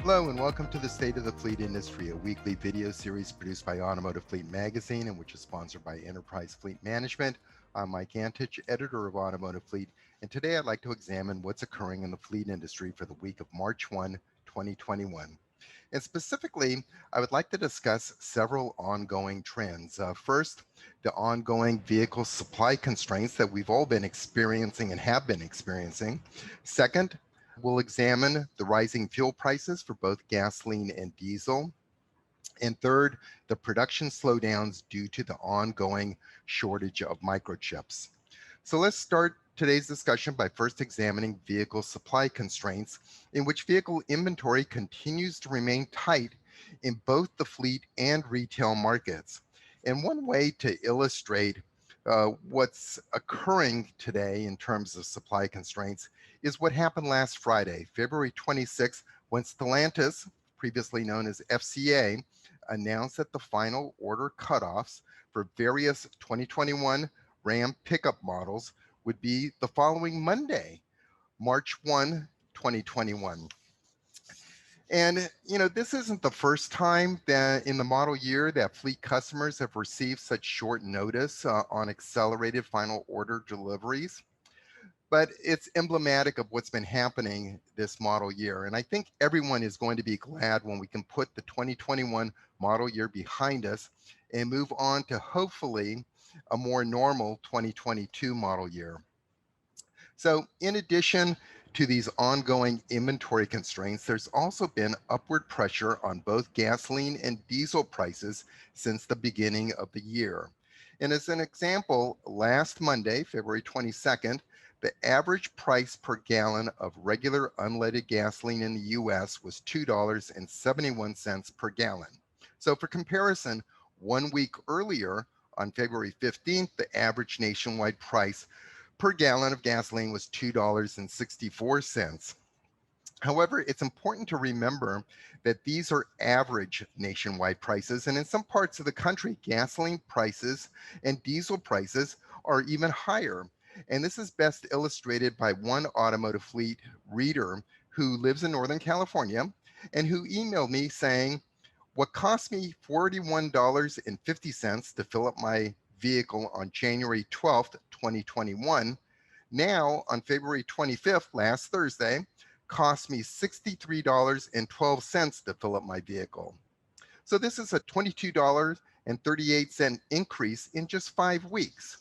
Hello and welcome to the State of the Fleet Industry, a weekly video series produced by Automotive Fleet magazine and which is sponsored by Enterprise Fleet Management. I'm Mike Antich, editor of Automotive Fleet, and today I'd like to examine what's occurring in the fleet industry for the week of March 1, 2021. And specifically, I would like to discuss several ongoing trends. First, the ongoing vehicle supply constraints that we've all been experiencing and have been experiencing. Second, we'll examine the rising fuel prices for both gasoline and diesel. And third, the production slowdowns due to the ongoing shortage of microchips. So let's start today's discussion by first examining vehicle supply constraints, in which vehicle inventory continues to remain tight in both the fleet and retail markets. And one way to illustrate what's occurring today in terms of supply constraints is what happened last Friday, February 26th, when Stellantis, previously known as FCA, announced that the final order cutoffs for various 2021 Ram pickup models would be the following Monday, March 1, 2021. And this isn't the first time that in the model year that fleet customers have received such short notice on accelerated final order deliveries. But it's emblematic of what's been happening this model year. And I think everyone is going to be glad when we can put the 2021 model year behind us and move on to hopefully a more normal 2022 model year. So in addition to these ongoing inventory constraints, there's also been upward pressure on both gasoline and diesel prices since the beginning of the year. And as an example, last Monday, February 22nd, the average price per gallon of regular unleaded gasoline in the US was $2.71 per gallon. So for comparison, 1 week earlier, on February 15th, the average nationwide price per gallon of gasoline was $2.64. However, it's important to remember that these are average nationwide prices, and in some parts of the country, gasoline prices and diesel prices are even higher. And this is best illustrated by one Automotive Fleet reader who lives in Northern California and who emailed me saying, what cost me $41.50 to fill up my vehicle on January 12th, 2021, now on February 25th, last Thursday, cost me $63.12 to fill up my vehicle. So this is a $22.38 increase in just 5 weeks.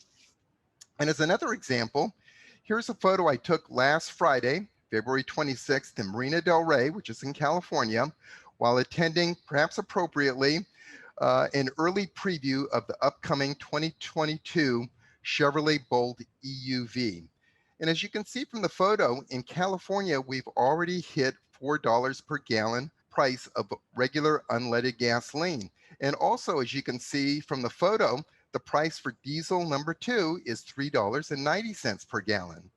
And as another example, here's a photo I took last Friday, February 26th in Marina del Rey, which is in California, while attending, perhaps appropriately, an early preview of the upcoming 2022 Chevrolet Bolt EUV. And as you can see from the photo, in California, we've already hit $4 per gallon price of regular unleaded gasoline. And also, as you can see from the photo, the price for diesel number 2 is $3.90 per gallon.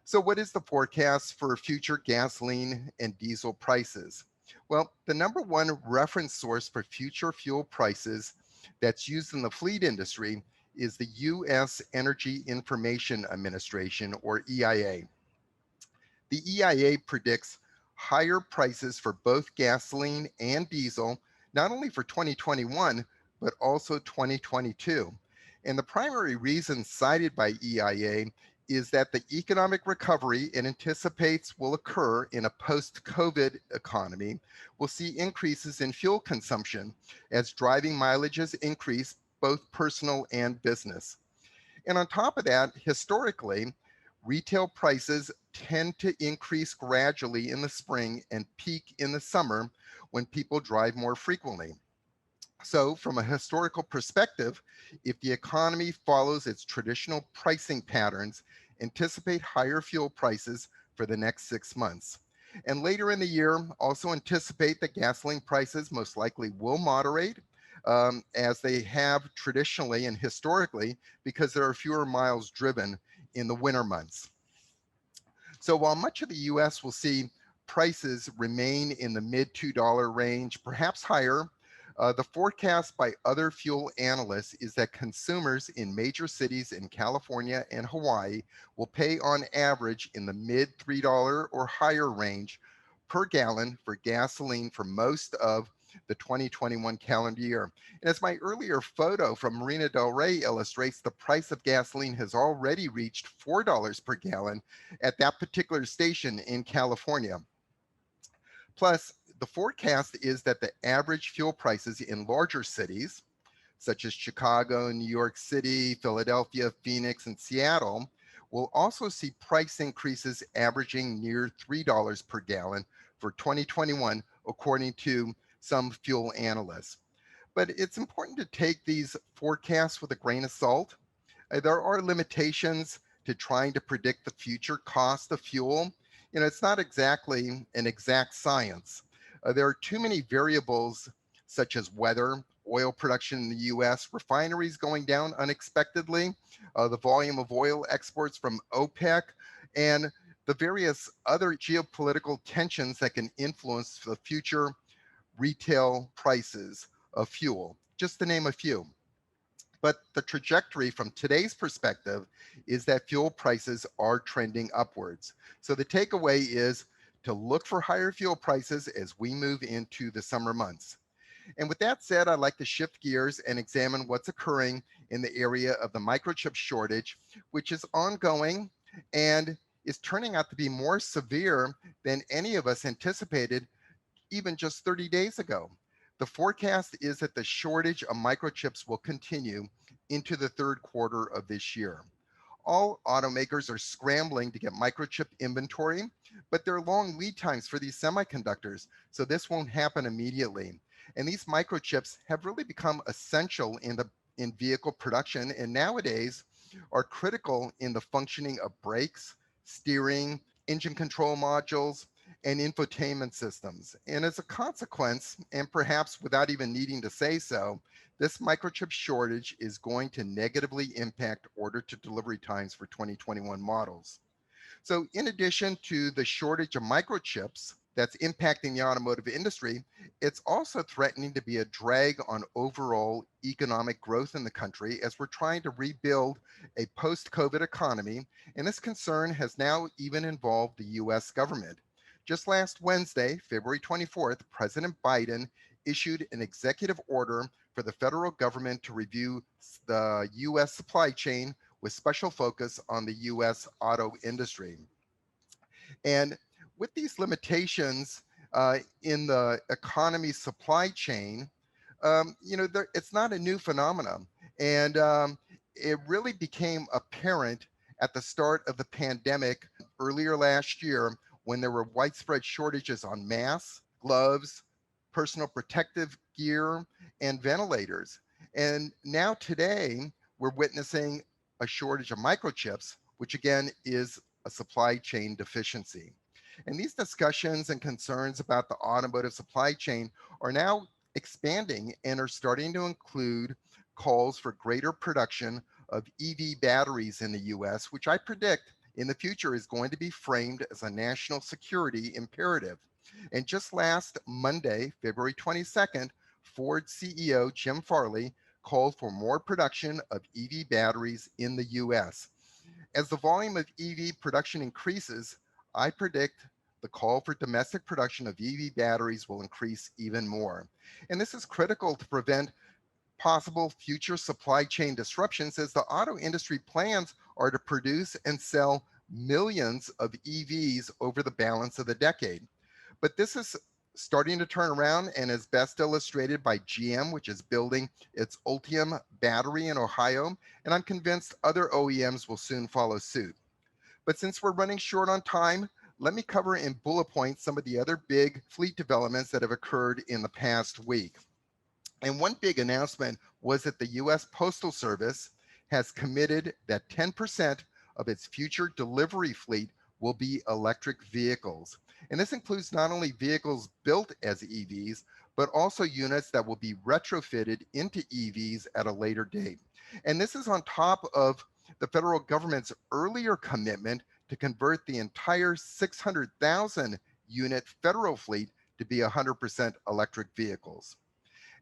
So what is the forecast for future gasoline and diesel prices? Well, the number one reference source for future fuel prices that's used in the fleet industry is the U.S. Energy Information Administration, or EIA. The EIA predicts higher prices for both gasoline and diesel, not only for 2021, but also 2022. And the primary reason cited by EIA is that the economic recovery it anticipates will occur in a post-COVID economy will see increases in fuel consumption as driving mileages increase, both personal and business. And on top of that, historically, retail prices tend to increase gradually in the spring and peak in the summer when people drive more frequently. So from a historical perspective, if the economy follows its traditional pricing patterns, anticipate higher fuel prices for the next 6 months. And later in the year, also anticipate that gasoline prices most likely will moderate as they have traditionally and historically, because there are fewer miles driven in the winter months. So while much of the US will see prices remain in the mid $2 range, perhaps higher, the forecast by other fuel analysts is that consumers in major cities in California and Hawaii will pay on average in the mid $3 or higher range per gallon for gasoline for most of the 2021 calendar year. And as my earlier photo from Marina Del Rey illustrates, the price of gasoline has already reached $4 per gallon at that particular station in California. Plus, the forecast is that the average fuel prices in larger cities, such as Chicago, New York City, Philadelphia, Phoenix, and Seattle, will also see price increases averaging near $3 per gallon for 2021, according to some fuel analysts. But it's important to take these forecasts with a grain of salt. There are limitations to trying to predict the future cost of fuel. It's not exactly an exact science. There are too many variables, such as weather, oil production in the US, refineries going down unexpectedly, the volume of oil exports from OPEC, and the various other geopolitical tensions that can influence the future retail prices of fuel, just to name a few. But the trajectory from today's perspective is that fuel prices are trending upwards. So the takeaway is to look for higher fuel prices as we move into the summer months. And with that said, I'd like to shift gears and examine what's occurring in the area of the microchip shortage, which is ongoing and is turning out to be more severe than any of us anticipated even just 30 days ago. The forecast is that the shortage of microchips will continue into the third quarter of this year. All automakers are scrambling to get microchip inventory, but there are long lead times for these semiconductors, so this won't happen immediately. And these microchips have really become essential in vehicle production, and nowadays are critical in the functioning of brakes, steering, engine control modules, and infotainment systems. And as a consequence, and perhaps without even needing to say so, this microchip shortage is going to negatively impact order to delivery times for 2021 models. So, in addition to the shortage of microchips that's impacting the automotive industry, it's also threatening to be a drag on overall economic growth in the country as we're trying to rebuild a post COVID economy. And this concern has now even involved the US government. Just last Wednesday, February 24th, President Biden issued an executive order for the federal government to review the US supply chain with special focus on the US auto industry. And with these limitations in the economy supply chain, it's not a new phenomenon. And it really became apparent at the start of the pandemic earlier last year when there were widespread shortages on masks, gloves, personal protective gear, and ventilators. And now today, we're witnessing a shortage of microchips, which again is a supply chain deficiency. And these discussions and concerns about the automotive supply chain are now expanding and are starting to include calls for greater production of EV batteries in the US, which I predict in the future is going to be framed as a national security imperative. And just last Monday, February 22nd, Ford CEO Jim Farley called for more production of EV batteries in the US. As the volume of EV production increases, I predict the call for domestic production of EV batteries will increase even more. And this is critical to prevent possible future supply chain disruptions as the auto industry plans are to produce and sell millions of EVs over the balance of the decade. But this is starting to turn around and is best illustrated by GM, which is building its Ultium battery in Ohio, and I'm convinced other OEMs will soon follow suit. But since we're running short on time, let me cover in bullet points some of the other big fleet developments that have occurred in the past week. And one big announcement was that the US Postal Service has committed that 10% of its future delivery fleet will be electric vehicles. And this includes not only vehicles built as EVs, but also units that will be retrofitted into EVs at a later date. And this is on top of the federal government's earlier commitment to convert the entire 600,000 unit federal fleet to be 100% electric vehicles.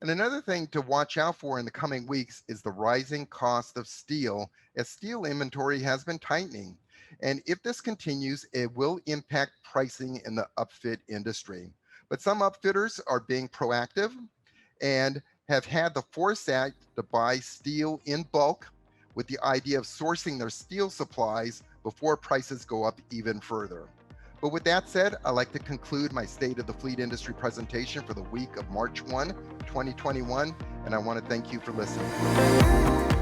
And another thing to watch out for in the coming weeks is the rising cost of steel, as steel inventory has been tightening. And if this continues, it will impact pricing in the upfit industry. But some upfitters are being proactive and have had the foresight to buy steel in bulk with the idea of sourcing their steel supplies before prices go up even further. But with that said, I'd like to conclude my State of the Fleet Industry presentation for the week of March 1, 2021, and I want to thank you for listening.